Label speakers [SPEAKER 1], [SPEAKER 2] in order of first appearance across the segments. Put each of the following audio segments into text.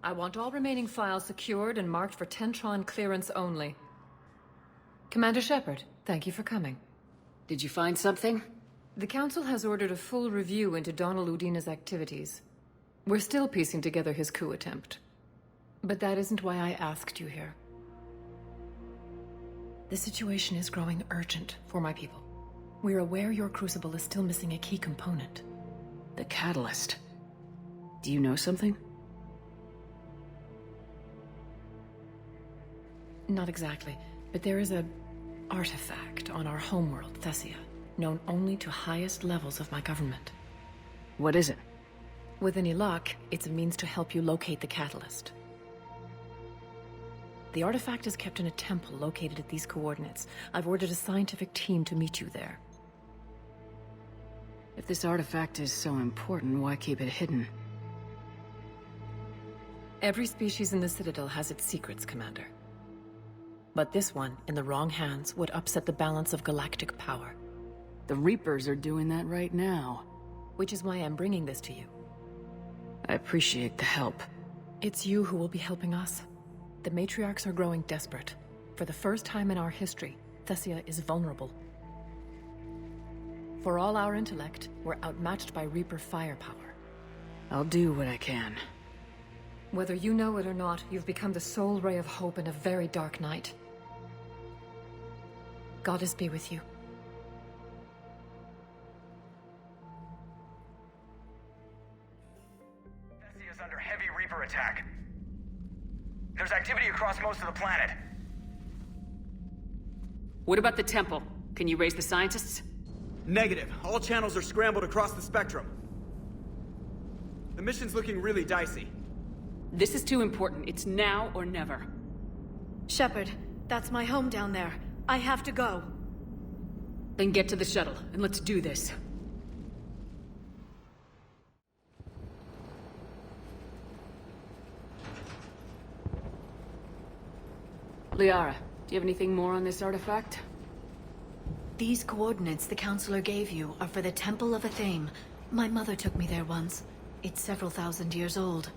[SPEAKER 1] I want all remaining files secured and marked for Tentron clearance only. Commander Shepard, thank you for coming.
[SPEAKER 2] Did you find something?
[SPEAKER 1] The Council has ordered a full review into Donald Udina's activities. We're still piecing together his coup attempt. But that isn't why I asked you here. The situation is growing urgent for my people. We're aware your crucible is still missing a key component.
[SPEAKER 2] The catalyst. Do you know something?
[SPEAKER 1] Not exactly, but there is a artifact on our homeworld, Thessia, known only to highest levels of my government.
[SPEAKER 2] What is it?
[SPEAKER 1] With any luck, it's a means to help you locate the catalyst. The artifact is kept in a temple located at these coordinates. I've ordered a scientific team to meet you there.
[SPEAKER 2] If this artifact is so important, why keep it hidden?
[SPEAKER 1] Every species in the Citadel has its secrets, Commander. But this one, in the wrong hands, would upset the balance of galactic power.
[SPEAKER 2] The Reapers are doing that right now.
[SPEAKER 1] Which is why I'm bringing this to you.
[SPEAKER 2] I appreciate the help.
[SPEAKER 1] It's you who will be helping us. The matriarchs are growing desperate. For the first time in our history, Thessia is vulnerable. For all our intellect, we're outmatched by Reaper firepower.
[SPEAKER 2] I'll do what I can.
[SPEAKER 1] Whether you know it or not, you've become the sole ray of hope in a very dark night. Goddess be with you.
[SPEAKER 3] Thessia is under heavy Reaper attack. There's activity across most of the planet.
[SPEAKER 2] What about the temple? Can you raise the scientists?
[SPEAKER 4] Negative. All channels are scrambled across the spectrum. The mission's looking really dicey.
[SPEAKER 2] This is too important. It's now or never.
[SPEAKER 5] Shepard, that's my home down there. I have to go.
[SPEAKER 2] Then get to the shuttle, and let's do this. Liara, do you have anything more on this artifact?
[SPEAKER 5] These coordinates the Counselor gave you are for the Temple of Athame. My mother took me there once. It's several thousand years old.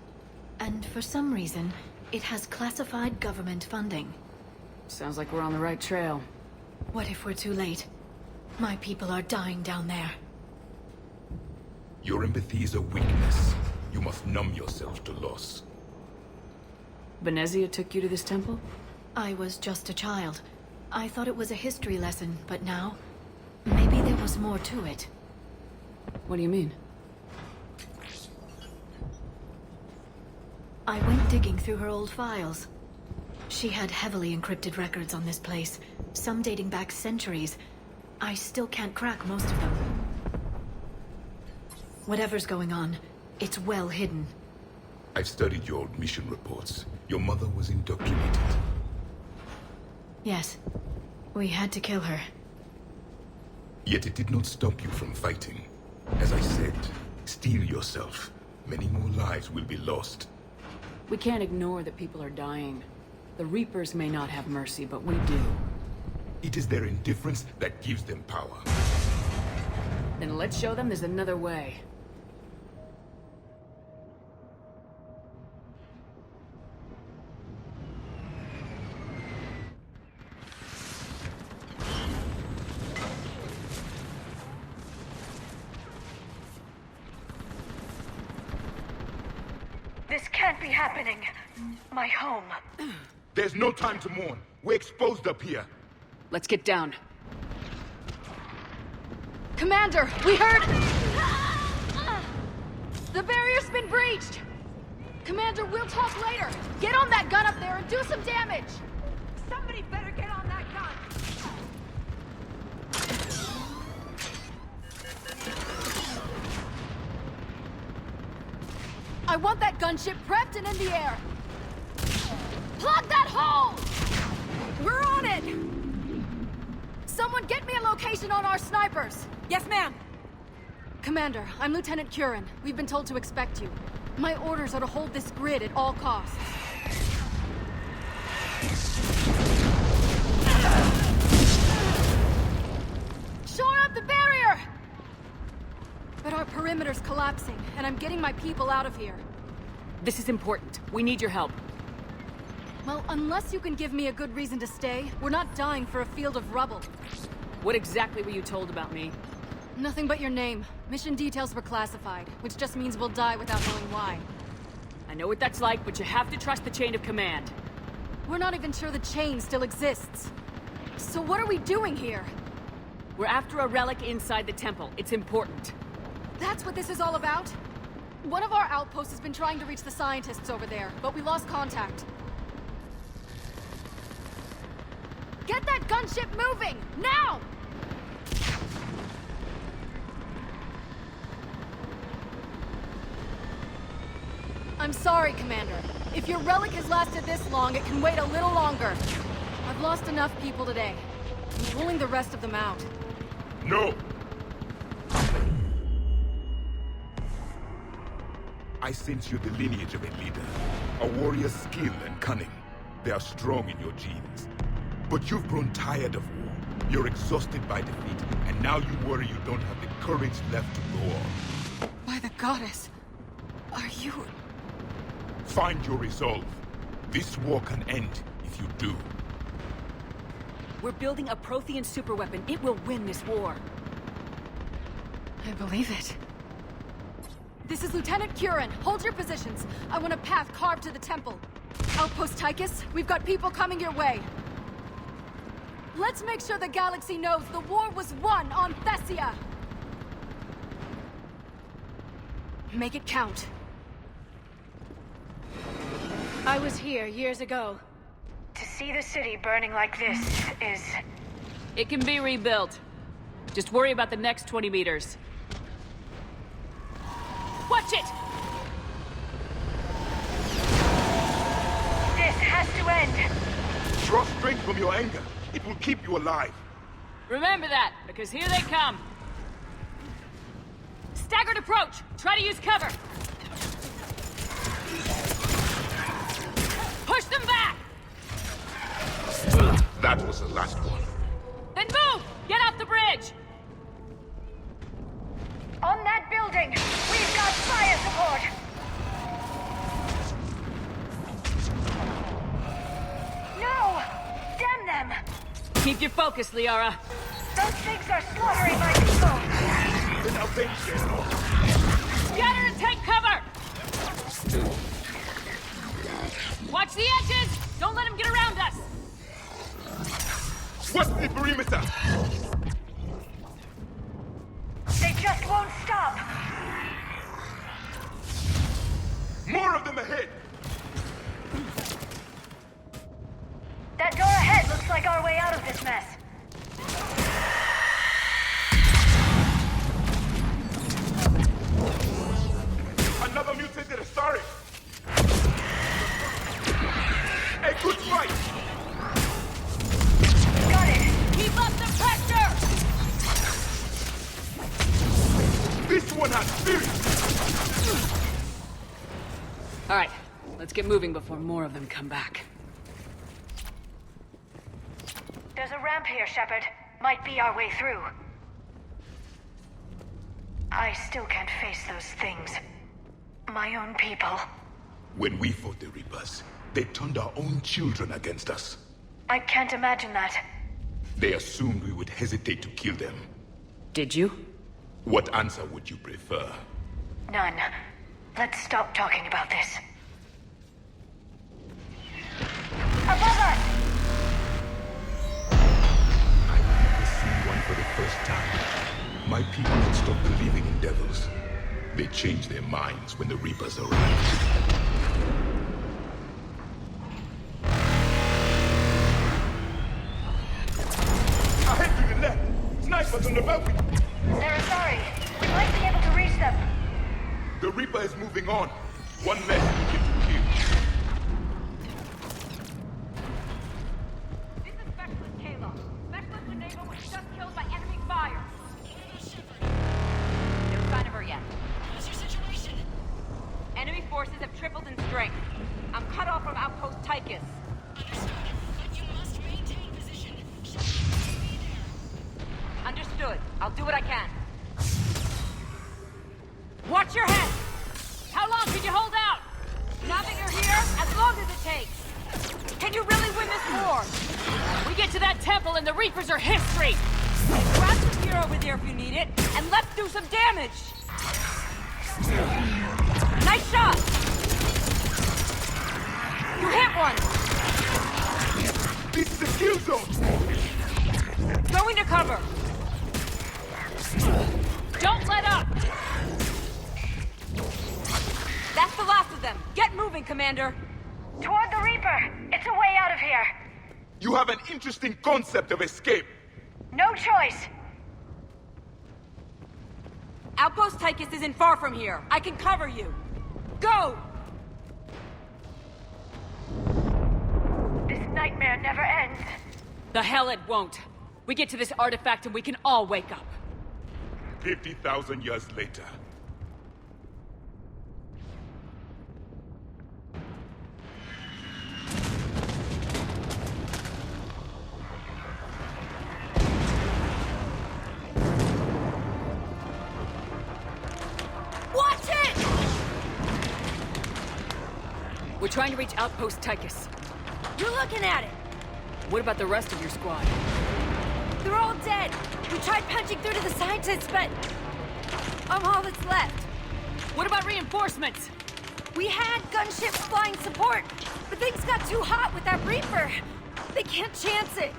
[SPEAKER 5] And for some reason, it has classified government funding.
[SPEAKER 2] Sounds like we're on the right trail.
[SPEAKER 5] What if we're too late? My people are dying down there.
[SPEAKER 6] Your empathy is a weakness. You must numb yourself to loss.
[SPEAKER 2] Venezia took you to this temple?
[SPEAKER 5] I was just a child. I thought it was a history lesson, but now... maybe there was more to it.
[SPEAKER 2] What do you mean?
[SPEAKER 5] I went digging through her old files. She had heavily encrypted records on this place, some dating back centuries. I still can't crack most of them. Whatever's going on, it's well hidden.
[SPEAKER 6] I've studied your old mission reports. Your mother was indoctrinated.
[SPEAKER 5] Yes. We had to kill her.
[SPEAKER 6] Yet it did not stop you from fighting. As I said, steel yourself. Many more lives will be lost.
[SPEAKER 2] We can't ignore that people are dying. The Reapers may not have mercy, but we do.
[SPEAKER 6] It is their indifference that gives them power.
[SPEAKER 2] Then let's show them there's another way.
[SPEAKER 5] This can't be happening. My home.
[SPEAKER 6] There's no time to mourn. We're exposed up here.
[SPEAKER 2] Let's get down.
[SPEAKER 7] Commander, we heard... The barrier's been breached! Commander, we'll talk later. Get on that gun up there and do some damage! Somebody better get on that gun! I want that gunship prepped and in the air! Plug that hole! We're on it! Someone get me a location on our snipers! Yes, ma'am! Commander, I'm Lieutenant Curran. We've been told to expect you. My orders are to hold this grid at all costs. Shore up the barrier! But our perimeter's collapsing, and I'm getting my people out of here.
[SPEAKER 2] This is important. We need your help.
[SPEAKER 7] Well, unless you can give me a good reason to stay, we're not dying for a field of rubble.
[SPEAKER 2] What exactly were you told about me?
[SPEAKER 7] Nothing but your name. Mission details were classified, which just means we'll die without knowing why.
[SPEAKER 2] I know what that's like, but you have to trust the chain of command.
[SPEAKER 7] We're not even sure the chain still exists. So what are we doing here?
[SPEAKER 2] We're after a relic inside the temple. It's important.
[SPEAKER 7] That's what this is all about? One of our outposts has been trying to reach the scientists over there, but we lost contact. Get that gunship moving! Now! I'm sorry, Commander. If your relic has lasted this long, it can wait a little longer. I've lost enough people today. I'm pulling the rest of them out.
[SPEAKER 6] No! I sense you're the lineage of a leader. A warrior's skill and cunning. They are strong in your genes. But you've grown tired of war. You're exhausted by defeat, and now you worry you don't have the courage left to go on.
[SPEAKER 7] By the goddess, are you...
[SPEAKER 6] Find your resolve. This war can end if you do.
[SPEAKER 2] We're building a Prothean superweapon. It will win this war.
[SPEAKER 7] I believe it. This is Lieutenant Curran. Hold your positions. I want a path carved to the temple. Outpost Tychus, we've got people coming your way. Let's make sure the galaxy knows the war was won on Thessia! Make it count.
[SPEAKER 5] I was here years ago. To see the city burning like this is...
[SPEAKER 2] It can be rebuilt. Just worry about the next 20 meters. Watch it!
[SPEAKER 5] This has to end!
[SPEAKER 6] Draw strength from your anger. It will keep you alive.
[SPEAKER 2] Remember that, because here they come. Staggered approach! Try to use cover! Push them back!
[SPEAKER 6] That was the last one.
[SPEAKER 2] Then move! Get off the bridge!
[SPEAKER 5] On that building, we've got fire support! No! Damn them!
[SPEAKER 2] Keep your focus, Liara.
[SPEAKER 5] Those things are slaughtering my people!
[SPEAKER 6] Now take care.
[SPEAKER 2] Scatter and take cover! Watch the edges! Don't let them get around us!
[SPEAKER 6] What's the perimeter?
[SPEAKER 5] They just won't stop!
[SPEAKER 6] More of them ahead!
[SPEAKER 5] That door ahead looks like our way out of this mess.
[SPEAKER 6] Another mutated Astari! A good fight!
[SPEAKER 5] Got it!
[SPEAKER 2] Keep up the pressure!
[SPEAKER 6] This one has spirit!
[SPEAKER 2] All right, let's get moving before more of them come back.
[SPEAKER 5] There's a ramp here, Shepard. Might be our way through. I still can't face those things. My own people.
[SPEAKER 6] When we fought the Reapers, they turned our own children against us.
[SPEAKER 5] I can't imagine that.
[SPEAKER 6] They assumed we would hesitate to kill them.
[SPEAKER 2] Did you?
[SPEAKER 6] What answer would you prefer?
[SPEAKER 5] None. Let's stop talking about this. Above us!
[SPEAKER 6] I've never seen one for the first time. My people had stopped believing in devils. They changed their minds when the Reapers arrived. Ahead to the left! Snipers on the balcony!
[SPEAKER 5] They're sorry. We might be able to reach them.
[SPEAKER 6] The Reaper is moving on. One less to get to kill.
[SPEAKER 7] This is Specialist Kayla. Specialist Leneva was just killed by enemy fire. No sign of her yet. What's your situation? Enemy forces have tripled in strength. I'm cut off from Outpost Tychus.
[SPEAKER 5] Understood. But you must maintain position. Be there.
[SPEAKER 7] Understood. I'll do what I can. Watch your head! How long can you hold out?
[SPEAKER 2] to that temple and the Reapers are history!
[SPEAKER 7] Grab some gear over there if you need it, and let's do some damage! Nice shot! You hit one!
[SPEAKER 6] This is a kill zone!
[SPEAKER 7] Go into cover!
[SPEAKER 2] Don't let up!
[SPEAKER 7] That's the last of them. Get moving, Commander!
[SPEAKER 8] Toward the Reaper! It's a way out of here!
[SPEAKER 6] You have an interesting concept of escape.
[SPEAKER 8] No choice!
[SPEAKER 7] Outpost Tychus isn't far from here. I can cover you. Go!
[SPEAKER 8] This nightmare never ends.
[SPEAKER 2] The hell it won't. We get to this artifact and we can all wake up.
[SPEAKER 6] 50,000 years later.
[SPEAKER 7] Watch it!
[SPEAKER 2] We're trying to reach Outpost Tychus.
[SPEAKER 7] You're looking at it.
[SPEAKER 2] What about the rest of your squad?
[SPEAKER 7] They're all dead. We tried punching through to the scientists, but I'm all that's left.
[SPEAKER 2] What about reinforcements?
[SPEAKER 7] We had gunships flying support, but things got too hot with that Reaper. They can't chance it.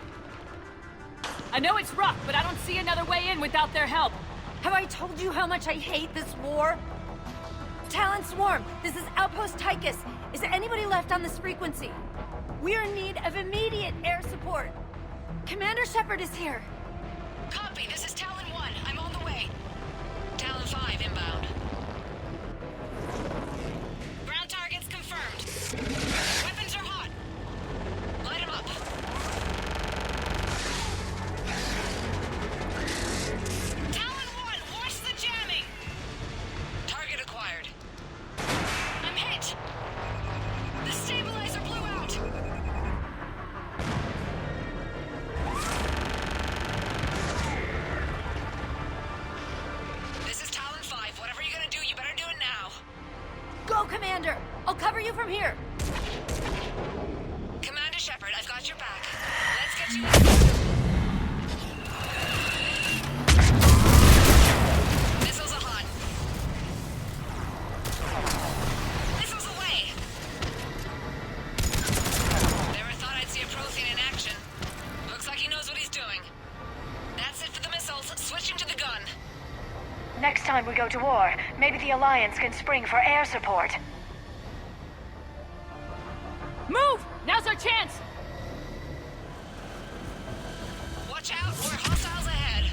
[SPEAKER 2] I know it's rough, but I don't see another way in without their help.
[SPEAKER 7] Have I told you how much I hate this war? Talon Swarm, this is Outpost Tychus. Is there anybody left on this frequency? We're in need of immediate air support. Commander Shepard is here.
[SPEAKER 9] Copy, this is Talon 1. I'm on the way. Talon 5 inbound. Ground targets confirmed. Weapons are hot. Light them up. Talon 1, watch the jamming! Target acquired. I'm hit! The stabilizer blew out! This is Talon 5. Whatever you're gonna do, you better do it now.
[SPEAKER 7] Go, Commander! I'll cover you from here.
[SPEAKER 9] Commander Shepard, I've got your back. Let's get you... Missiles are hot. Missiles away! Never thought I'd see a Prothean in action. Looks like he knows what he's doing. That's it for the missiles. Switching to the gun.
[SPEAKER 8] Next time we go to war, maybe the Alliance can spring for air support.
[SPEAKER 2] Move! Now's our chance!
[SPEAKER 9] Watch out, more hostiles ahead.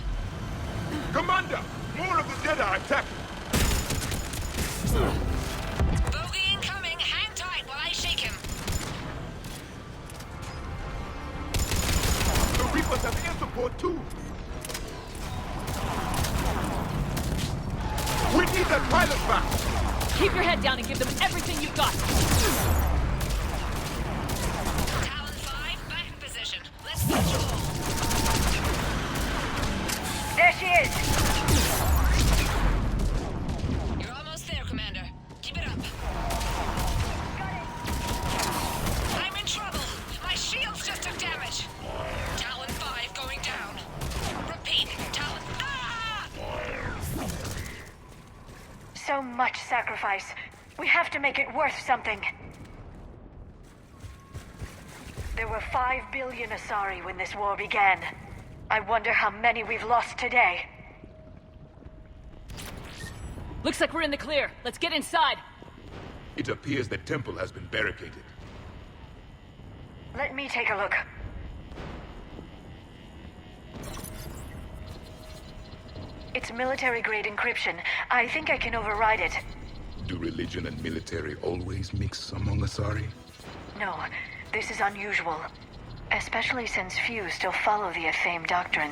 [SPEAKER 6] Commander! More of the Dead are attacking!
[SPEAKER 9] Bogey incoming. Hang tight while I shake him.
[SPEAKER 6] The Reapers have air support too! We need that pilot back!
[SPEAKER 2] Keep your head down and give them everything you've got!
[SPEAKER 9] Talon 5, back in position. Let's patrol.
[SPEAKER 8] There she is!
[SPEAKER 9] You're almost there, Commander. Keep it up. I'm in trouble. My shields just took damage. Talon 5 going down. Repeat, Talon... Ah!
[SPEAKER 8] So much sacrifice. We have to make it worth something. There were 5 billion Asari when this war began. I wonder how many we've lost today.
[SPEAKER 2] Looks like we're in the clear. Let's get inside.
[SPEAKER 6] It appears the temple has been barricaded.
[SPEAKER 8] Let me take a look. It's military-grade encryption. I think I can override it.
[SPEAKER 6] Do religion and military always mix among Asari?
[SPEAKER 8] No, this is unusual. Especially since few still follow the Athame doctrine.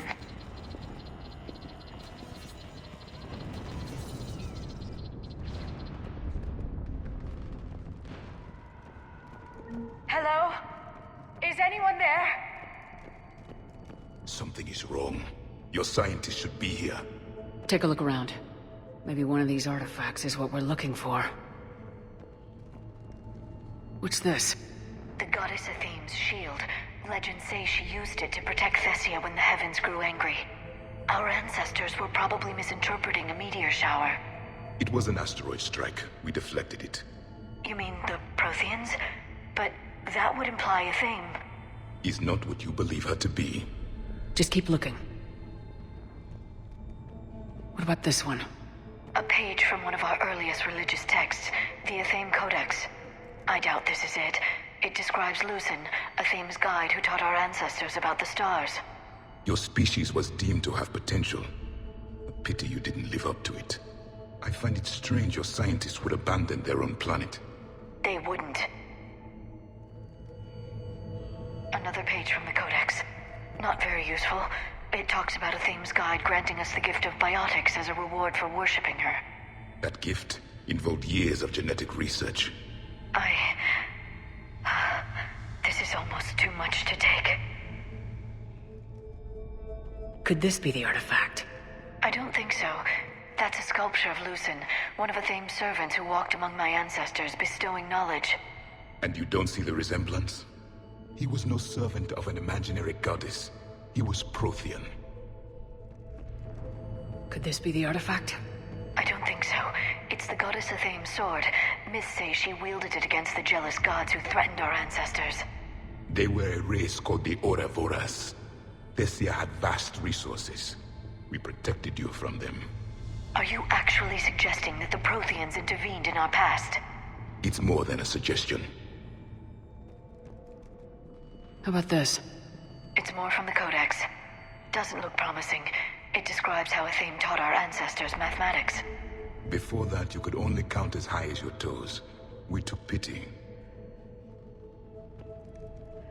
[SPEAKER 8] Hello? Is anyone there?
[SPEAKER 6] Something is wrong. Your scientists should be here.
[SPEAKER 2] Take a look around. Maybe one of these artifacts is what we're looking for. What's this?
[SPEAKER 8] The goddess Athame's shield. Legends say she used it to protect Thessia when the heavens grew angry. Our ancestors were probably misinterpreting a meteor shower.
[SPEAKER 6] It was an asteroid strike. We deflected it.
[SPEAKER 8] You mean the Protheans? But that would imply a theme.
[SPEAKER 6] Is not what you believe her to be.
[SPEAKER 2] Just keep looking. What about this one?
[SPEAKER 8] A page from one of our earliest religious texts, the Athame Codex. I doubt this is it. It describes Lucen, Athame's guide who taught our ancestors about the stars.
[SPEAKER 6] Your species was deemed to have potential. A pity you didn't live up to it. I find it strange your scientists would abandon their own planet.
[SPEAKER 8] They wouldn't. Another page from the Codex. Not very useful. It talks about Athame's guide granting us the gift of biotics as a reward for worshipping her.
[SPEAKER 6] That gift involved years of genetic research.
[SPEAKER 8] This is almost too much to take.
[SPEAKER 2] Could this be the artifact?
[SPEAKER 8] I don't think so. That's a sculpture of Lucen, one of Athame's servants who walked among my ancestors, bestowing knowledge.
[SPEAKER 6] And you don't see the resemblance? He was no servant of an imaginary goddess. He was Prothean.
[SPEAKER 2] Could this be the artifact?
[SPEAKER 8] I don't think so. It's the goddess Athame's sword. Myths say she wielded it against the jealous gods who threatened our ancestors.
[SPEAKER 6] They were a race called the Ouroboros. Thessia had vast resources. We protected you from them.
[SPEAKER 8] Are you actually suggesting that the Protheans intervened in our past?
[SPEAKER 6] It's more than a suggestion.
[SPEAKER 2] How about this?
[SPEAKER 8] It's more from the Codex. Doesn't look promising. It describes how Athame taught our ancestors mathematics.
[SPEAKER 6] Before that, you could only count as high as your toes. We took pity.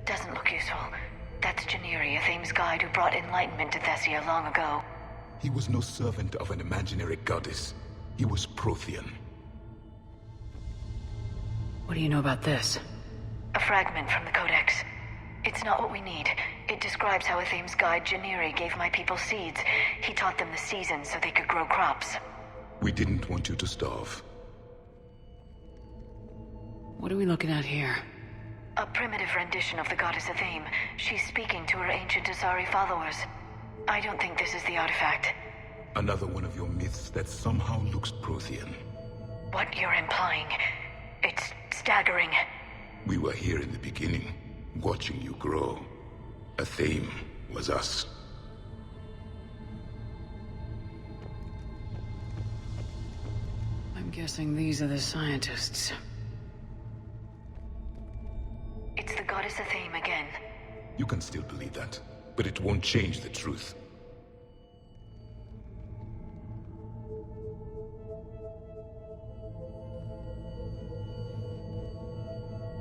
[SPEAKER 8] Doesn't look useful. That's Janiri, Athame's guide who brought enlightenment to Thessia long ago.
[SPEAKER 6] He was no servant of an imaginary goddess. He was Prothean.
[SPEAKER 2] What do you know about this?
[SPEAKER 8] A fragment from the Codex. It's not what we need. It describes how Athame's guide Janiri gave my people seeds. He taught them the seasons so they could grow crops.
[SPEAKER 6] We didn't want you to starve.
[SPEAKER 2] What are we looking at here?
[SPEAKER 8] A primitive rendition of the goddess Athame. She's speaking to her ancient Asari followers. I don't think this is the artifact.
[SPEAKER 6] Another one of your myths that somehow looks Prothean.
[SPEAKER 8] What you're implying, it's staggering.
[SPEAKER 6] We were here in the beginning, watching you grow. Athame was us.
[SPEAKER 2] I'm guessing these are the scientists.
[SPEAKER 8] It's the goddess Athame again.
[SPEAKER 6] You can still believe that, but it won't change the truth.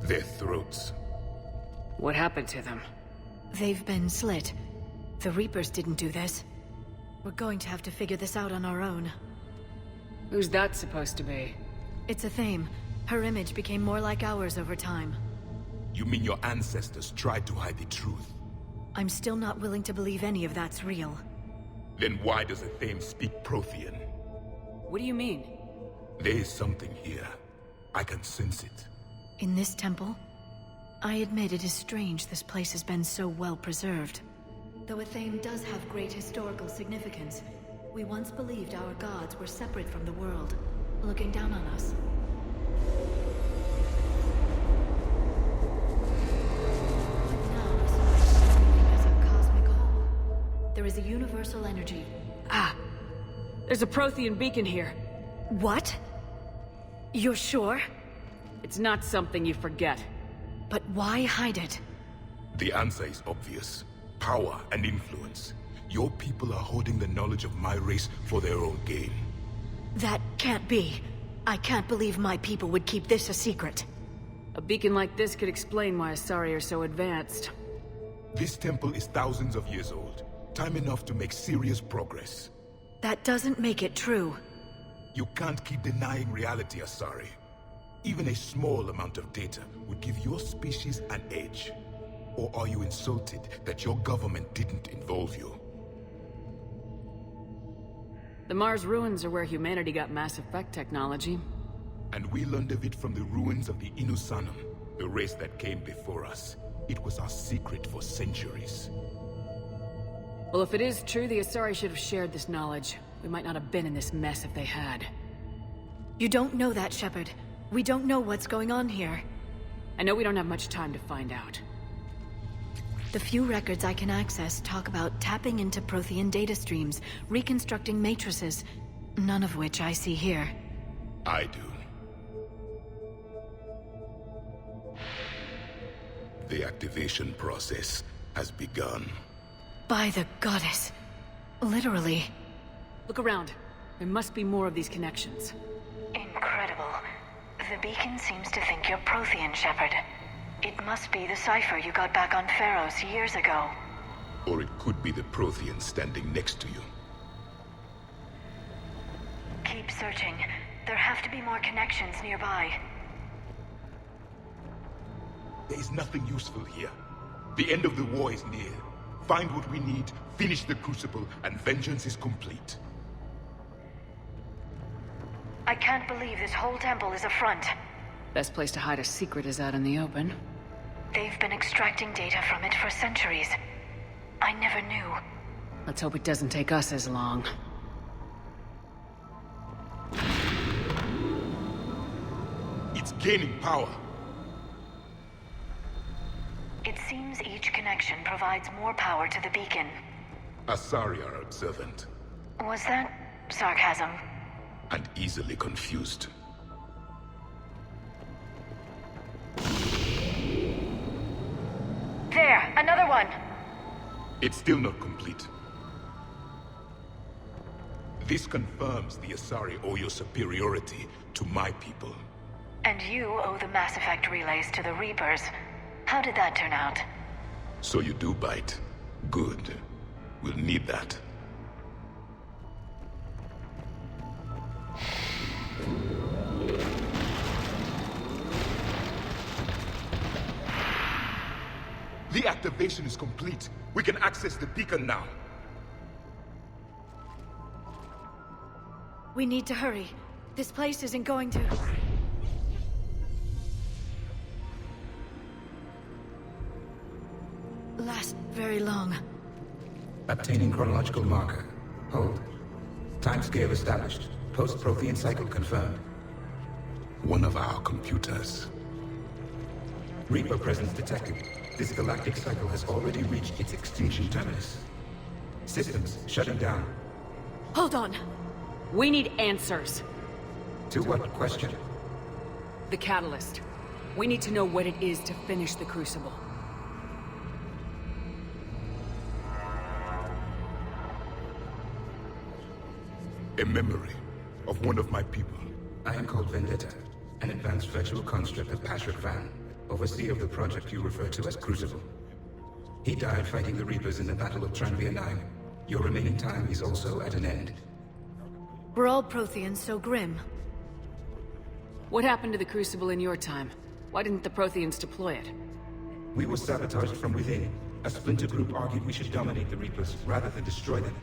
[SPEAKER 6] Their throats.
[SPEAKER 2] What happened to them?
[SPEAKER 5] They've been slit. The Reapers didn't do this. We're going to have to figure this out on our own.
[SPEAKER 2] Who's that supposed to be?
[SPEAKER 5] It's Athame. Her image became more like ours over time.
[SPEAKER 6] You mean your ancestors tried to hide the truth?
[SPEAKER 5] I'm still not willing to believe any of that's real.
[SPEAKER 6] Then why does Athame speak Prothean?
[SPEAKER 2] What do you mean?
[SPEAKER 6] There is something here. I can sense it.
[SPEAKER 5] In this temple? I admit it is strange this place has been so well preserved. Though Athame does have great historical significance, we once believed our gods were separate from the world, looking down on us. But now this is serving as a cosmic whole. There is a universal energy.
[SPEAKER 2] Ah! There's a Prothean beacon here.
[SPEAKER 5] What? You're sure?
[SPEAKER 2] It's not something you forget.
[SPEAKER 5] But why hide it?
[SPEAKER 6] The answer is obvious. Power and influence. Your people are holding the knowledge of my race for their own gain.
[SPEAKER 5] That can't be. I can't believe my people would keep this a secret.
[SPEAKER 2] A beacon like this could explain why Asari are so advanced.
[SPEAKER 6] This temple is thousands of years old. Time enough to make serious progress.
[SPEAKER 5] That doesn't make it true.
[SPEAKER 6] You can't keep denying reality, Asari. Even a small amount of data would give your species an edge. Or are you insulted that your government didn't involve you?
[SPEAKER 2] The Mars ruins are where humanity got Mass Effect technology.
[SPEAKER 6] And we learned of it from the ruins of the Inusanum, the race that came before us. It was our secret for centuries.
[SPEAKER 2] Well, if it is true, the Asari should have shared this knowledge. We might not have been in this mess if they had.
[SPEAKER 5] You don't know that, Shepard. We don't know what's going on here.
[SPEAKER 2] I know we don't have much time to find out.
[SPEAKER 5] The few records I can access talk about tapping into Prothean data streams, reconstructing matrices, none of which I see here.
[SPEAKER 6] I do. The activation process has begun.
[SPEAKER 5] By the goddess. Literally.
[SPEAKER 2] Look around. There must be more of these connections.
[SPEAKER 8] Incredible. The beacon seems to think you're Prothean, Shepard. It must be the cipher you got back on Pharaohs years ago.
[SPEAKER 6] Or it could be the Prothean standing next to you.
[SPEAKER 8] Keep searching. There have to be more connections nearby.
[SPEAKER 6] There is nothing useful here. The end of the war is near. Find what we need, finish the Crucible, and vengeance is complete.
[SPEAKER 8] I can't believe this whole temple is a front.
[SPEAKER 2] Best place to hide a secret is out in the open.
[SPEAKER 8] They've been extracting data from it for centuries. I never knew.
[SPEAKER 2] Let's hope it doesn't take us as long.
[SPEAKER 6] It's gaining power.
[SPEAKER 8] It seems each connection provides more power to the beacon.
[SPEAKER 6] Asari are observant.
[SPEAKER 8] Was that sarcasm?
[SPEAKER 6] And easily confused.
[SPEAKER 8] There, another one!
[SPEAKER 6] It's still not complete. This confirms the Asari owe your superiority to my people.
[SPEAKER 8] And you owe the Mass Effect relays to the Reapers. How did that turn out?
[SPEAKER 6] So you do bite. Good. We'll need that. The activation is complete. We can access the beacon now.
[SPEAKER 5] We need to hurry. This place isn't going to... last very long.
[SPEAKER 10] Obtaining chronological marker. Hold. Timescale established. Post-Prothean cycle confirmed.
[SPEAKER 6] One of our computers.
[SPEAKER 10] Reaper presence detected. This galactic cycle has already reached its extinction terminus. Systems shutting down.
[SPEAKER 5] Hold on.
[SPEAKER 2] We need answers.
[SPEAKER 10] To what question?
[SPEAKER 2] The catalyst. We need to know what it is to finish the Crucible.
[SPEAKER 6] A memory of one of my people.
[SPEAKER 10] I am called Vendetta, an advanced virtual construct of Patrick Van, overseer of the project you refer to as Crucible. He died fighting the Reapers in the Battle of Tranvia 9. Your remaining time is also at an end.
[SPEAKER 5] We're all Protheans so grim.
[SPEAKER 2] What happened to the Crucible in your time? Why didn't the Protheans deploy it?
[SPEAKER 10] We were sabotaged from within. A splinter group argued we should dominate the Reapers rather than destroy them.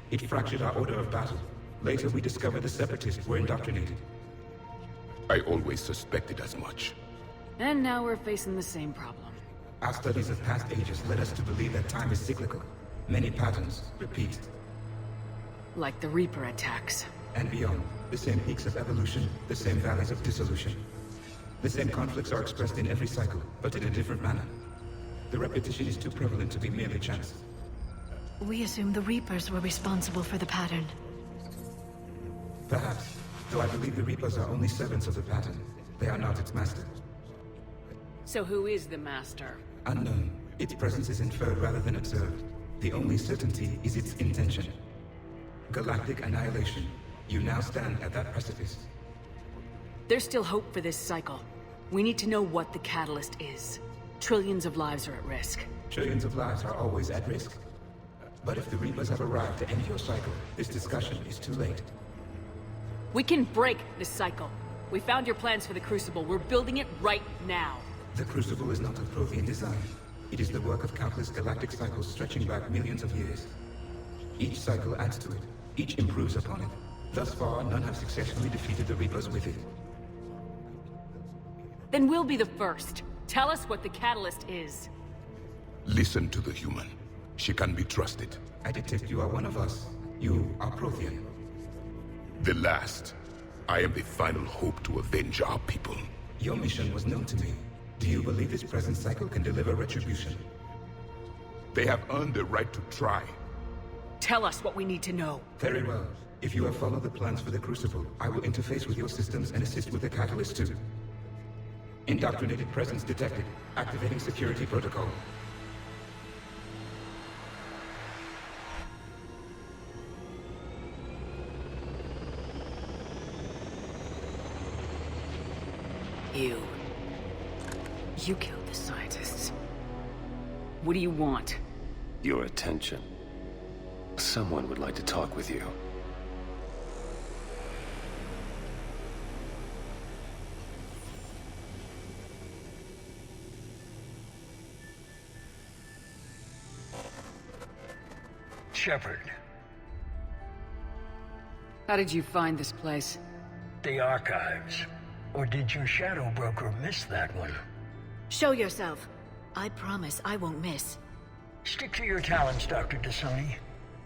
[SPEAKER 10] It fractured our order of battle. Later we discovered the Separatists were indoctrinated.
[SPEAKER 6] I always suspected as much.
[SPEAKER 2] And now we're facing the same problem.
[SPEAKER 10] Our studies of past ages led us to believe that time is cyclical. Many patterns repeat.
[SPEAKER 2] Like the Reaper attacks.
[SPEAKER 10] And beyond, the same peaks of evolution, the same valleys of dissolution. The same conflicts are expressed in every cycle, but in a different manner. The repetition is too prevalent to be merely chance.
[SPEAKER 5] We assume the Reapers were responsible for the pattern.
[SPEAKER 10] Perhaps, though I believe the Reapers are only servants of the pattern. They are not its master.
[SPEAKER 2] So who is the Master?
[SPEAKER 10] Unknown. Its presence is inferred rather than observed. The only certainty is its intention. Galactic annihilation. You now stand at that precipice.
[SPEAKER 2] There's still hope for this cycle. We need to know what the catalyst is. Trillions of lives are at risk.
[SPEAKER 10] Trillions of lives are always at risk. But if the Reapers have arrived to end your cycle, this discussion is too late.
[SPEAKER 2] We can break this cycle. We found your plans for the Crucible. We're building it right now.
[SPEAKER 10] The Crucible is not of Prothean design. It is the work of countless galactic cycles stretching back millions of years. Each cycle adds to it. Each improves upon it. Thus far, none have successfully defeated the Reapers with it.
[SPEAKER 2] Then we'll be the first Tell us what the catalyst is.
[SPEAKER 6] Listen to the human. She can be trusted.
[SPEAKER 10] I detect you are one of us. You are Prothean.
[SPEAKER 6] The last. I am the final hope to avenge our people.
[SPEAKER 10] Your mission was known to me. Do you believe this present cycle can deliver retribution?
[SPEAKER 6] They have earned the right to try.
[SPEAKER 2] Tell us what we need to know.
[SPEAKER 10] Very well. If you have followed the plans for the Crucible, I will interface with your systems and assist with the catalyst too. Indoctrinated presence detected. Activating security protocol.
[SPEAKER 2] You killed the scientists. What do you want?
[SPEAKER 11] Your attention. Someone would like to talk with you.
[SPEAKER 12] Shepard.
[SPEAKER 2] How did you find this place?
[SPEAKER 12] The archives. Or did your shadow broker miss that one?
[SPEAKER 5] Show yourself. I promise I won't miss.
[SPEAKER 12] Stick to your talents, Dr. D'Souza.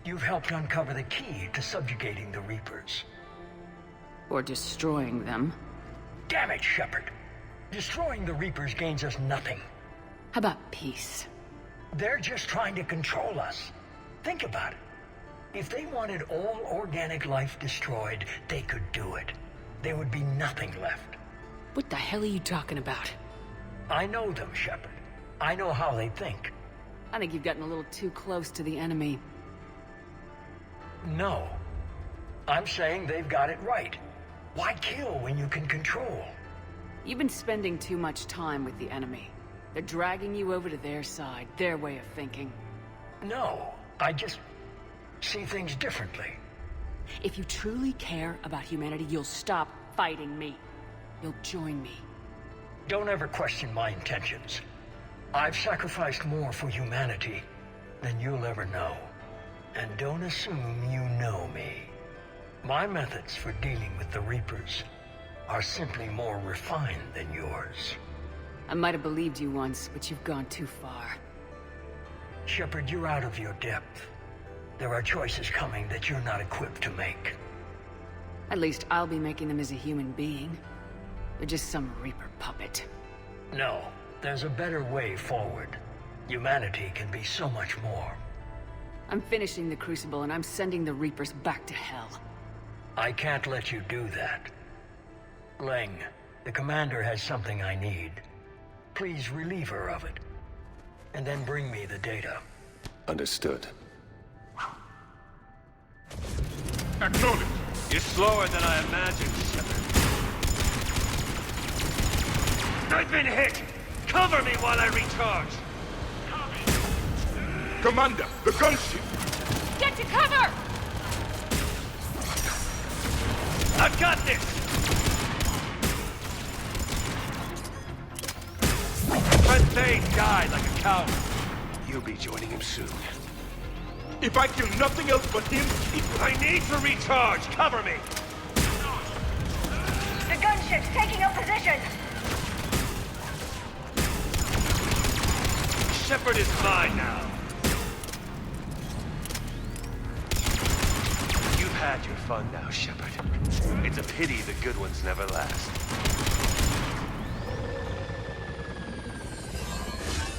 [SPEAKER 12] You've helped uncover the key to subjugating the Reapers.
[SPEAKER 2] Or destroying them.
[SPEAKER 12] Damn it, Shepard. Destroying the Reapers gains us nothing.
[SPEAKER 2] How about peace?
[SPEAKER 12] They're just trying to control us. Think about it. If they wanted all organic life destroyed, they could do it. There would be nothing left.
[SPEAKER 2] What the hell are you talking about?
[SPEAKER 12] I know them, Shepard. I know how they think.
[SPEAKER 2] I think you've gotten a little too close to the enemy.
[SPEAKER 12] No. I'm saying they've got it right. Why kill when you can control?
[SPEAKER 2] You've been spending too much time with the enemy. They're dragging you over to their side, their way of thinking.
[SPEAKER 12] No, I just see things differently.
[SPEAKER 2] If you truly care about humanity, you'll stop fighting me. You'll join me.
[SPEAKER 12] Don't ever question my intentions. I've sacrificed more for humanity than you'll ever know. And don't assume you know me. My methods for dealing with the Reapers are simply more refined than yours.
[SPEAKER 2] I might have believed you once, but you've gone too far.
[SPEAKER 12] Shepard, you're out of your depth. There are choices coming that you're not equipped to make.
[SPEAKER 2] At least I'll be making them as a human being. They're just some Reaper puppet.
[SPEAKER 12] No, there's a better way forward. Humanity can be so much more.
[SPEAKER 2] I'm finishing the Crucible and I'm sending the Reapers back to hell.
[SPEAKER 12] I can't let you do that. Leng, the commander has something I need. Please relieve her of it. And then bring me the data.
[SPEAKER 11] Understood.
[SPEAKER 6] Acknowledge.
[SPEAKER 13] You're slower than I imagined, Shepard. I've been hit! Cover me while I recharge!
[SPEAKER 6] Commander, the gunship!
[SPEAKER 7] Get to cover!
[SPEAKER 13] I've got this! Fred Thane died like a coward.
[SPEAKER 11] You'll be joining him soon.
[SPEAKER 6] If I kill nothing else but him,
[SPEAKER 13] I need to recharge! Cover me!
[SPEAKER 8] The gunship's taking up position!
[SPEAKER 13] Shepard is mine now. You've had your fun now, Shepard. It's a pity the good ones never last.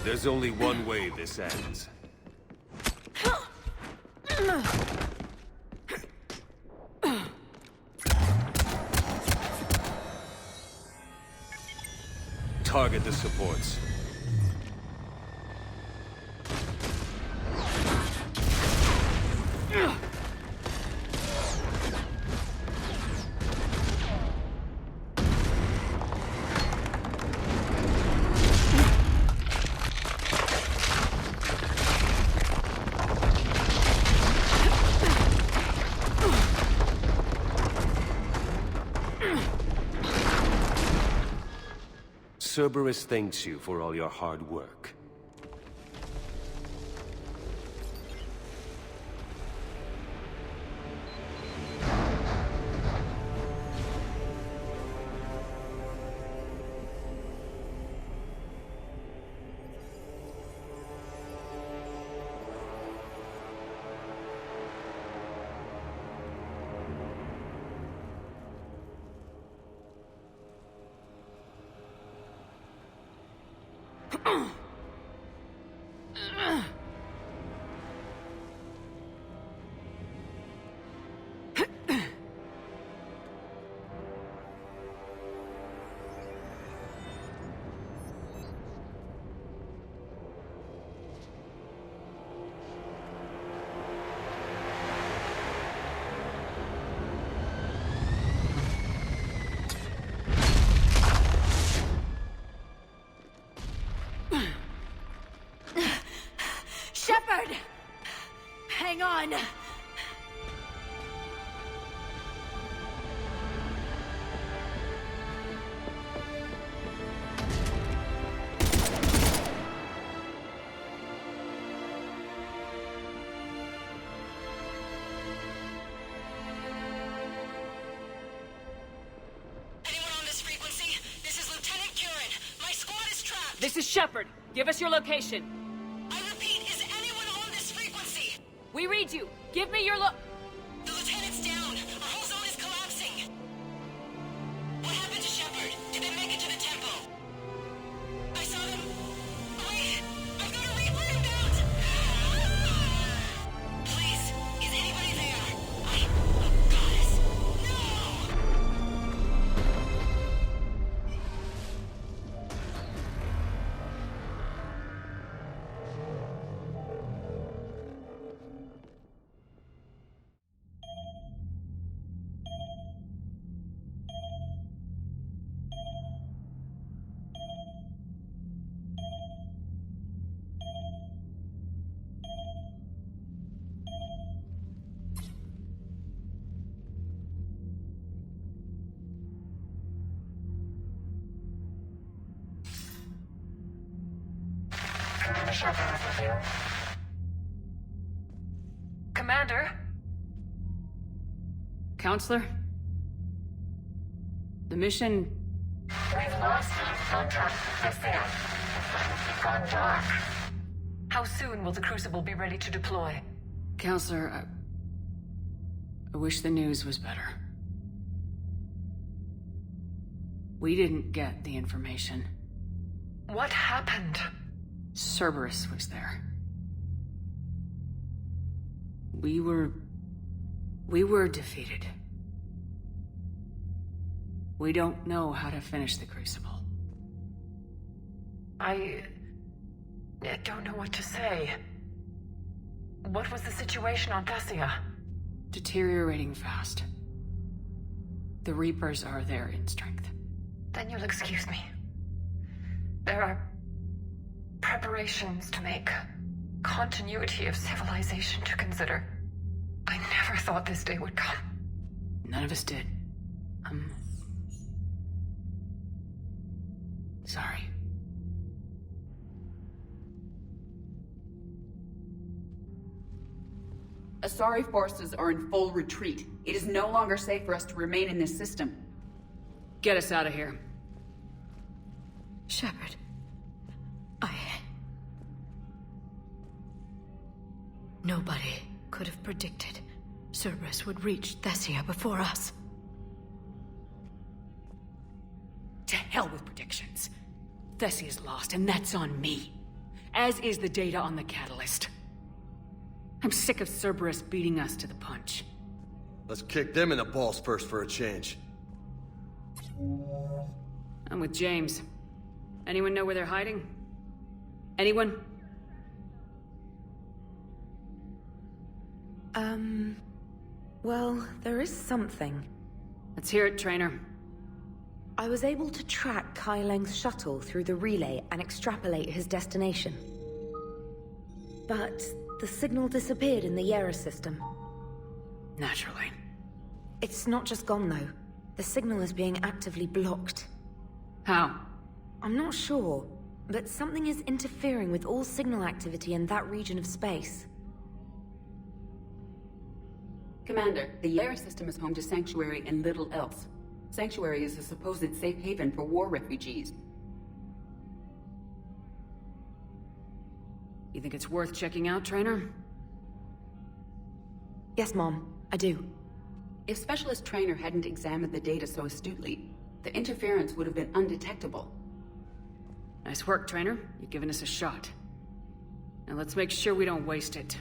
[SPEAKER 13] There's only one way this ends. Target the supports. Cerberus thanks you for all your hard work.
[SPEAKER 5] Shepard! Hang on!
[SPEAKER 2] This is Shepard. Give us your location.
[SPEAKER 9] I repeat, is anyone on this frequency?
[SPEAKER 2] We read you. Give me your
[SPEAKER 9] The lieutenant's down. Our whole zone is collapsing. What happened to Shepard? Did they make it to the temple? I saw them. Wait, I've got a Reaper inbound. Please, is anybody there? Oh, goddess.
[SPEAKER 2] Commander? Counselor? The mission...
[SPEAKER 14] We've lost contact with Thessia. It's gone dark.
[SPEAKER 1] How soon will the Crucible be ready to deploy?
[SPEAKER 2] Counselor, I wish the news was better. We didn't get the information.
[SPEAKER 1] What happened?
[SPEAKER 2] Cerberus was there. We were defeated. We don't know how to finish the Crucible.
[SPEAKER 1] I don't know what to say. What was the situation on Thessia?
[SPEAKER 2] Deteriorating fast. The Reapers are there in strength.
[SPEAKER 1] Then you'll excuse me. There are preparations to make, continuity of civilization to consider. I never thought this day would come.
[SPEAKER 2] None of us did. Sorry.
[SPEAKER 15] Asari forces are in full retreat. It is no longer safe for us to remain in this system.
[SPEAKER 2] Get us out of here.
[SPEAKER 5] Shepard. Nobody could have predicted Cerberus would reach Thessia before us.
[SPEAKER 2] To hell with predictions. Thessia's lost, and that's on me. As is the data on the catalyst. I'm sick of Cerberus beating us to the punch.
[SPEAKER 13] Let's kick them in the balls first for a change.
[SPEAKER 2] I'm with James. Anyone know where they're hiding? Anyone?
[SPEAKER 16] Well, there is something.
[SPEAKER 2] Let's hear it, Trainer.
[SPEAKER 16] I was able to track Kai Leng's shuttle through the relay and extrapolate his destination. But the signal disappeared in the Yera system.
[SPEAKER 2] Naturally.
[SPEAKER 16] It's not just gone, though. The signal is being actively blocked.
[SPEAKER 2] How?
[SPEAKER 16] I'm not sure, but something is interfering with all signal activity in that region of space.
[SPEAKER 15] Commander, the Yera system is home to Sanctuary and little else. Sanctuary is a supposed safe haven for war refugees.
[SPEAKER 2] You think it's worth checking out, Trainer?
[SPEAKER 16] Yes, Mom, I do.
[SPEAKER 15] If Specialist Trainer hadn't examined the data so astutely, the interference would have been undetectable.
[SPEAKER 2] Nice work, Trainer. You've given us a shot. Now let's make sure we don't waste it.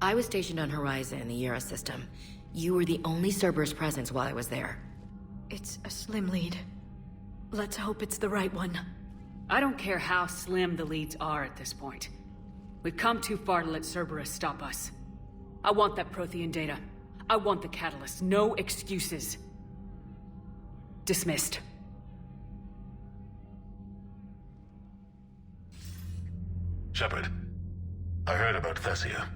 [SPEAKER 16] I was stationed on Horizon in the Era system. You were the only Cerberus presence while I was there.
[SPEAKER 5] It's a slim lead. Let's hope it's the right one.
[SPEAKER 2] I don't care how slim the leads are at this point. We've come too far to let Cerberus stop us. I want that Prothean data. I want the catalyst. No excuses. Dismissed.
[SPEAKER 17] Shepard, I heard about Thessia.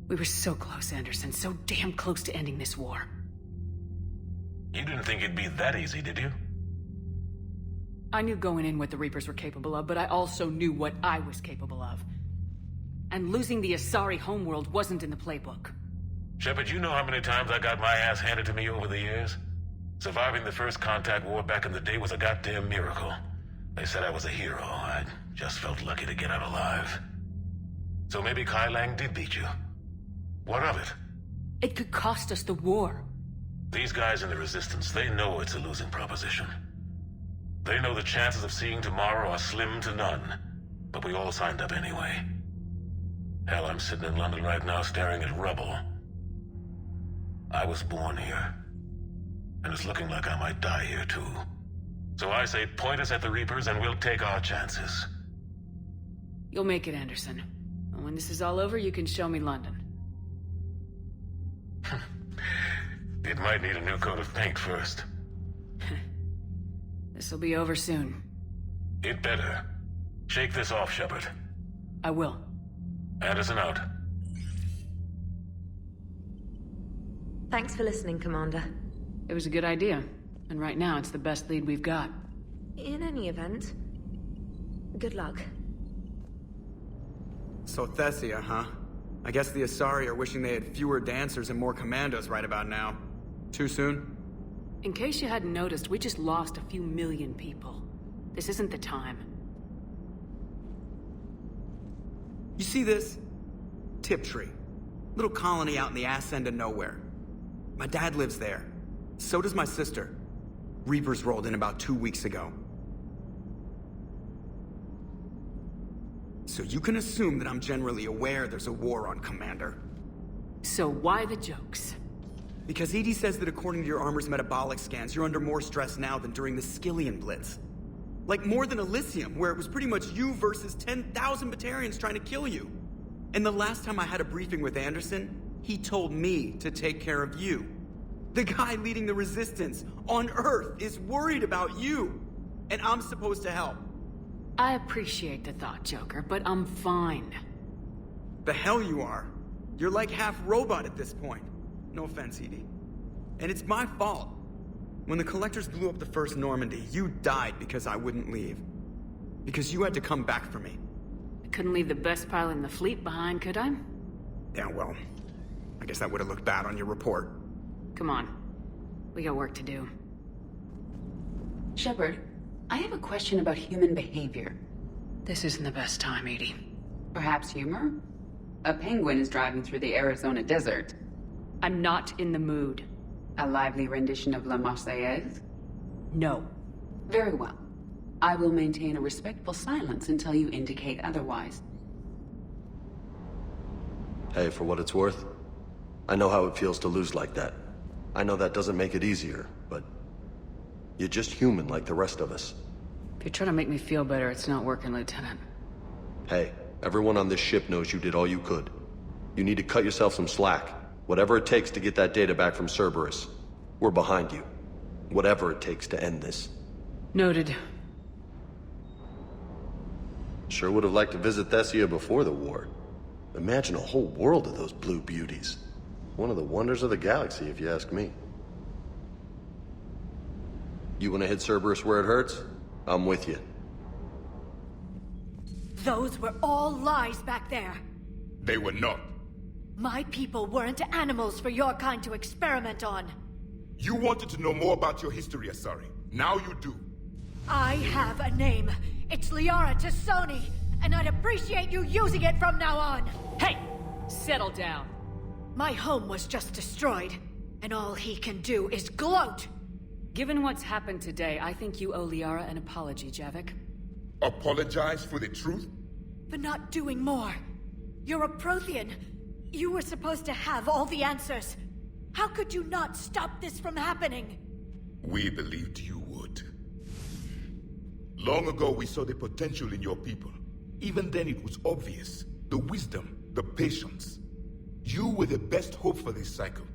[SPEAKER 2] We were so close, Anderson. So damn close to ending this war.
[SPEAKER 17] You didn't think it'd be that easy, did you?
[SPEAKER 2] I knew going in what the Reapers were capable of, but I also knew what I was capable of. And losing the Asari homeworld wasn't in the playbook.
[SPEAKER 17] Shepard, you know how many times I got my ass handed to me over the years? Surviving the first contact war back in the day was a goddamn miracle. They said I was a hero. I just felt lucky to get out alive. So maybe Kai Lang did beat you. What of it?
[SPEAKER 2] It could cost us the war.
[SPEAKER 17] These guys in the Resistance, they know it's a losing proposition. They know the chances of seeing tomorrow are slim to none. But we all signed up anyway. Hell, I'm sitting in London right now staring at rubble. I was born here. And it's looking like I might die here too. So I say point us at the Reapers and we'll take our chances.
[SPEAKER 2] You'll make it, Anderson. And when this is all over, you can show me London.
[SPEAKER 17] It might need a new coat of paint first.
[SPEAKER 2] This'll be over soon.
[SPEAKER 17] It better. Shake this off, Shepard.
[SPEAKER 2] I will.
[SPEAKER 17] Anderson out.
[SPEAKER 16] Thanks for listening, Commander.
[SPEAKER 2] It was a good idea. And right now, it's the best lead we've got.
[SPEAKER 16] In any event, good luck.
[SPEAKER 4] So Thessia, huh? I guess the Asari are wishing they had fewer dancers and more commandos right about now. Too soon?
[SPEAKER 2] In case you hadn't noticed, we just lost a few million people. This isn't the time.
[SPEAKER 4] You see this? Tiptree. Little colony out in the ass end of nowhere. My dad lives there. So does my sister. Reapers rolled in about 2 weeks ago. So you can assume that I'm generally aware there's a war on, Commander.
[SPEAKER 2] So why the jokes?
[SPEAKER 4] Because EDI says that according to your armor's metabolic scans, you're under more stress now than during the Skillian Blitz. Like more than Elysium, where it was pretty much you versus 10,000 Batarians trying to kill you. And the last time I had a briefing with Anderson, he told me to take care of you. The guy leading the Resistance on Earth is worried about you. And I'm supposed to help.
[SPEAKER 2] I appreciate the thought, Joker, but I'm fine.
[SPEAKER 4] The hell you are. You're like half robot at this point. No offense, EDI. And it's my fault. When the Collectors blew up the first Normandy, you died because I wouldn't leave. Because you had to come back for me.
[SPEAKER 2] I couldn't leave the best pilot in the fleet behind, could I?
[SPEAKER 4] Yeah, well, I guess that would have looked bad on your report.
[SPEAKER 2] Come on. We got work to do.
[SPEAKER 15] Shepard, I have a question about human behavior.
[SPEAKER 2] This isn't the best time, EDI.
[SPEAKER 15] Perhaps humor? A penguin is driving through the Arizona desert.
[SPEAKER 2] I'm not in the mood.
[SPEAKER 15] A lively rendition of La Marseillaise?
[SPEAKER 2] No.
[SPEAKER 15] Very well. I will maintain a respectful silence until you indicate otherwise.
[SPEAKER 18] Hey, for what it's worth, I know how it feels to lose like that. I know that doesn't make it easier, but you're just human like the rest of us.
[SPEAKER 2] If you're trying to make me feel better, it's not working, Lieutenant.
[SPEAKER 18] Hey, everyone on this ship knows you did all you could. You need to cut yourself some slack. Whatever it takes to get that data back from Cerberus. We're behind you. Whatever it takes to end this.
[SPEAKER 2] Noted.
[SPEAKER 18] Sure would have liked to visit Thessia before the war. Imagine a whole world of those blue beauties. One of the wonders of the galaxy, if you ask me. You want to hit Cerberus where it hurts? I'm with you.
[SPEAKER 5] Those were all lies back there.
[SPEAKER 6] They were not.
[SPEAKER 5] My people weren't animals for your kind to experiment on.
[SPEAKER 6] You wanted to know more about your history, Asari. Now you do.
[SPEAKER 5] I have a name. It's Liara Tassoni, and I'd appreciate you using it from now on.
[SPEAKER 2] Hey! Settle down.
[SPEAKER 5] My home was just destroyed, and all he can do is gloat.
[SPEAKER 2] Given what's happened today, I think you owe Liara an apology, Javik.
[SPEAKER 6] Apologize for the truth?
[SPEAKER 5] For not doing more. You're a Prothean. You were supposed to have all the answers. How could you not stop this from happening?
[SPEAKER 6] We believed you would. Long ago, we saw the potential in your people. Even then, it was obvious. The wisdom, the patience. You were the best hope for this cycle.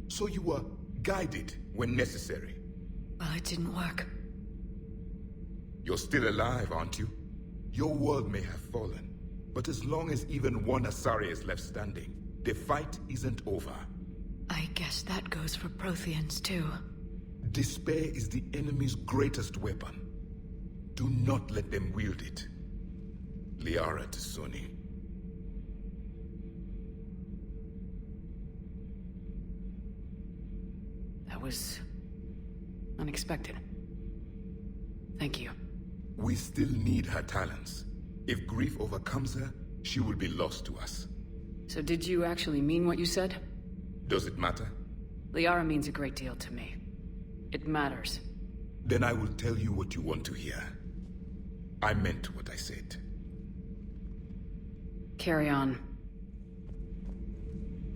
[SPEAKER 6] So you were guided when necessary.
[SPEAKER 5] Well, it didn't work.
[SPEAKER 6] You're still alive, aren't you? Your world may have fallen. But as long as even one Asari is left standing, the fight isn't over.
[SPEAKER 5] I guess that goes for Protheans, too.
[SPEAKER 6] Despair is the enemy's greatest weapon. Do not let them wield it. Liara to Sony.
[SPEAKER 2] That was unexpected. Thank you.
[SPEAKER 6] We still need her talents. If grief overcomes her, she will be lost to us.
[SPEAKER 2] So did you actually mean what you said?
[SPEAKER 6] Does it matter?
[SPEAKER 2] Liara means a great deal to me. It matters.
[SPEAKER 6] Then I will tell you what you want to hear. I meant what I said.
[SPEAKER 2] Carry on.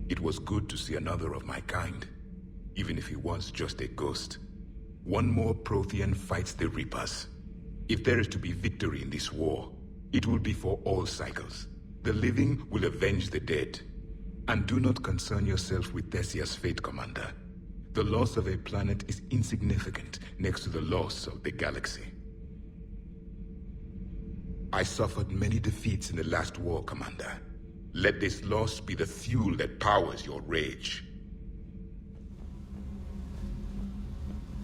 [SPEAKER 6] It was good to see another of my kind, even if he was just a ghost. One more Prothean fights the Reapers. If there is to be victory in this war, it will be for all cycles. The living will avenge the dead. And do not concern yourself with Thessia's fate, Commander. The loss of a planet is insignificant next to the loss of the galaxy. I suffered many defeats in the last war, Commander. Let this loss be the fuel that powers your rage.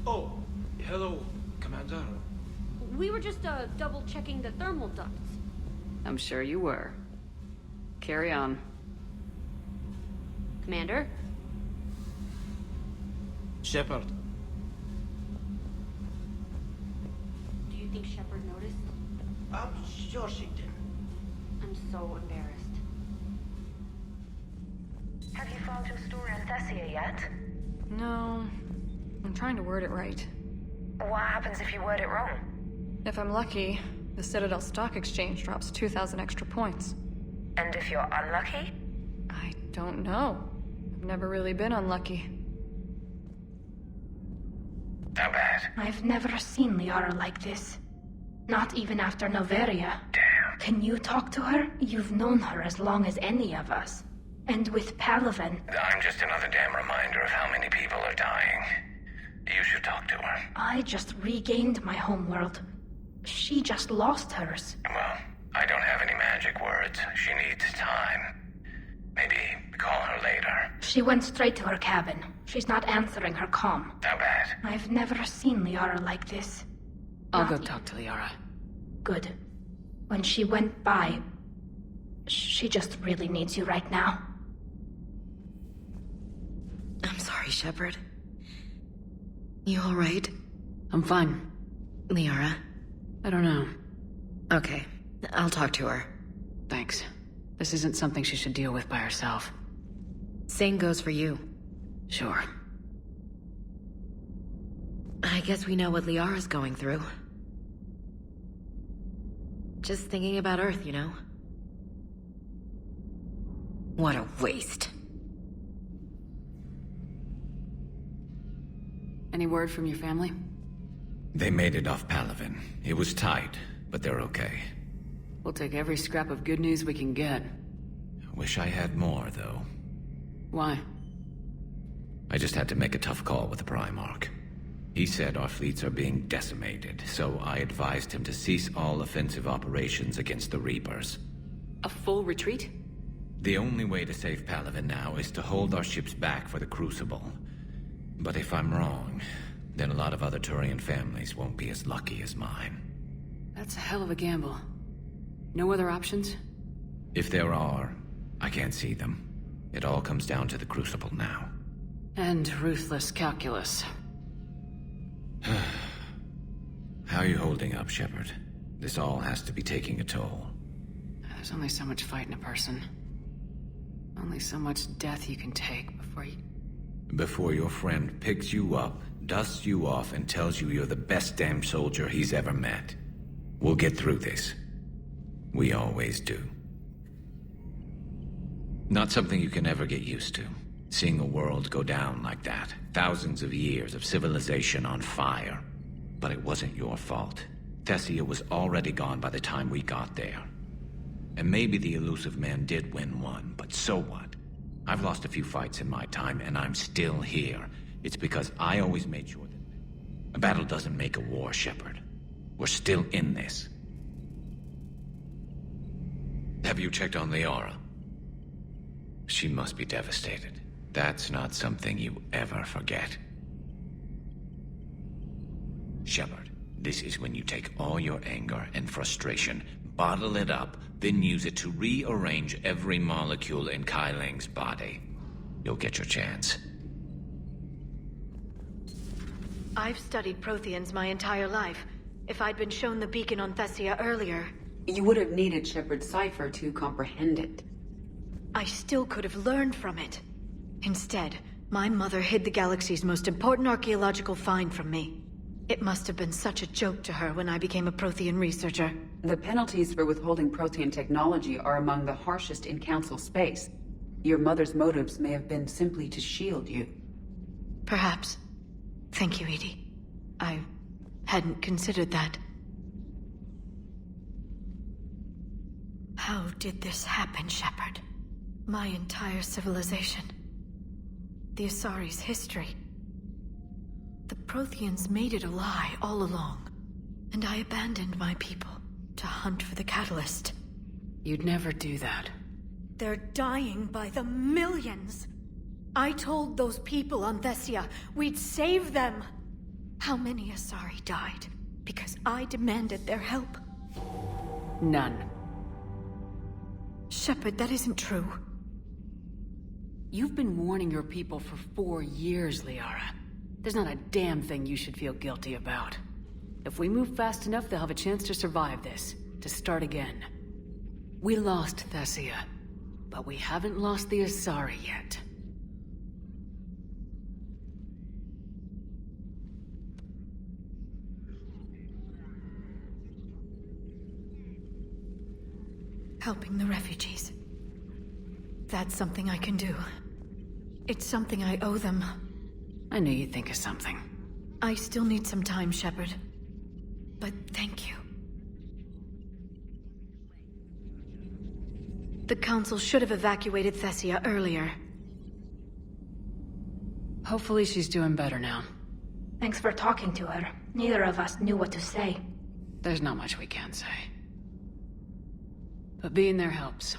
[SPEAKER 19] Oh, hello, Commander.
[SPEAKER 20] We were just double-checking the thermal ducts.
[SPEAKER 2] I'm sure you were. Carry on.
[SPEAKER 20] Commander?
[SPEAKER 19] Shepard.
[SPEAKER 20] Do you think Shepard noticed?
[SPEAKER 19] I'm sure she did.
[SPEAKER 20] I'm so embarrassed.
[SPEAKER 8] Have you found your story on Thessia yet?
[SPEAKER 21] No. I'm trying to word it right.
[SPEAKER 8] What happens if you word it wrong?
[SPEAKER 21] If I'm lucky, the Citadel Stock Exchange drops 2,000 extra points.
[SPEAKER 8] And if you're unlucky?
[SPEAKER 21] I don't know. I've never really been unlucky.
[SPEAKER 3] How bad?
[SPEAKER 22] I've never seen Liara like this. Not even after Noveria.
[SPEAKER 3] Damn.
[SPEAKER 22] Can you talk to her? You've known her as long as any of us. And with Palaven.
[SPEAKER 3] I'm just another damn reminder of how many people are dying. You should talk to her.
[SPEAKER 22] I just regained my homeworld. She just lost hers.
[SPEAKER 3] Well, I don't have any magic words. She needs time. Maybe call her later.
[SPEAKER 22] She went straight to her cabin. She's not answering her comm.
[SPEAKER 3] How bad?
[SPEAKER 22] I've never seen Liara like this.
[SPEAKER 2] I'll go talk to Liara.
[SPEAKER 22] Good. When she went by, she just really needs you right now.
[SPEAKER 16] I'm sorry, Shepard. You alright?
[SPEAKER 2] I'm fine.
[SPEAKER 16] Liara?
[SPEAKER 2] I don't know.
[SPEAKER 16] Okay, I'll talk to her.
[SPEAKER 2] Thanks. This isn't something she should deal with by herself.
[SPEAKER 16] Same goes for you.
[SPEAKER 2] Sure.
[SPEAKER 16] I guess we know what Liara's going through. Just thinking about Earth, you know? What a waste.
[SPEAKER 2] Any word from your family?
[SPEAKER 23] They made it off Palaven. It was tight, but they're okay.
[SPEAKER 2] We'll take every scrap of good news we can get.
[SPEAKER 23] Wish I had more, though.
[SPEAKER 2] Why?
[SPEAKER 23] I just had to make a tough call with the Primarch. He said our fleets are being decimated, so I advised him to cease all offensive operations against the Reapers.
[SPEAKER 2] A full retreat?
[SPEAKER 23] The only way to save Palaven now is to hold our ships back for the Crucible. But if I'm wrong, then a lot of other Turian families won't be as lucky as mine.
[SPEAKER 2] That's a hell of a gamble. No other options?
[SPEAKER 23] If there are, I can't see them. It all comes down to the Crucible now.
[SPEAKER 2] And ruthless calculus.
[SPEAKER 23] How are you holding up, Shepard? This all has to be taking a toll.
[SPEAKER 2] There's only so much fight in a person. Only so much death you can take before you...
[SPEAKER 23] Before your friend picks you up, dusts you off, and tells you you're the best damn soldier he's ever met. We'll get through this. We always do. Not something you can ever get used to. Seeing a world go down like that. Thousands of years of civilization on fire. But it wasn't your fault. Thessia was already gone by the time we got there. And maybe the Illusive Man did win one, but so what? I've lost a few fights in my time, and I'm still here. It's because I always made sure that a battle doesn't make a war, Shepard. We're still in this. Have you checked on Liara? She must be devastated. That's not something you ever forget. Shepard, this is when you take all your anger and frustration, bottle it up, then use it to rearrange every molecule in Kai Ling's body. You'll get your chance.
[SPEAKER 5] I've studied Protheans my entire life. If I'd been shown the beacon on Thessia earlier...
[SPEAKER 15] You would have needed Shepard's cipher to comprehend it.
[SPEAKER 5] I still could have learned from it. Instead, my mother hid the galaxy's most important archaeological find from me. It must have been such a joke to her when I became a Prothean researcher.
[SPEAKER 15] The penalties for withholding Prothean technology are among the harshest in Council space. Your mother's motives may have been simply to shield you.
[SPEAKER 5] Perhaps. Thank you, Edie. I hadn't considered that. How did this happen, Shepard? My entire civilization. The Asari's history. The Protheans made it a lie all along, and I abandoned my people to hunt for the catalyst.
[SPEAKER 2] You'd never do that.
[SPEAKER 5] They're dying by the millions. I told those people on Thessia we'd save them. How many Asari died because I demanded their help?
[SPEAKER 2] None.
[SPEAKER 5] Shepard, that isn't true.
[SPEAKER 2] You've been warning your people for 4 years, Liara. There's not a damn thing you should feel guilty about. If we move fast enough, they'll have a chance to survive this, to start again. We lost Thessia, but we haven't lost the Asari yet.
[SPEAKER 5] Helping the refugees. That's something I can do. It's something I owe them.
[SPEAKER 2] I knew you'd think of something.
[SPEAKER 5] I still need some time, Shepard. But thank you. The Council should have evacuated Thessia earlier.
[SPEAKER 2] Hopefully she's doing better now.
[SPEAKER 22] Thanks for talking to her. Neither of us knew what to say.
[SPEAKER 2] There's not much we can say. But being there helps.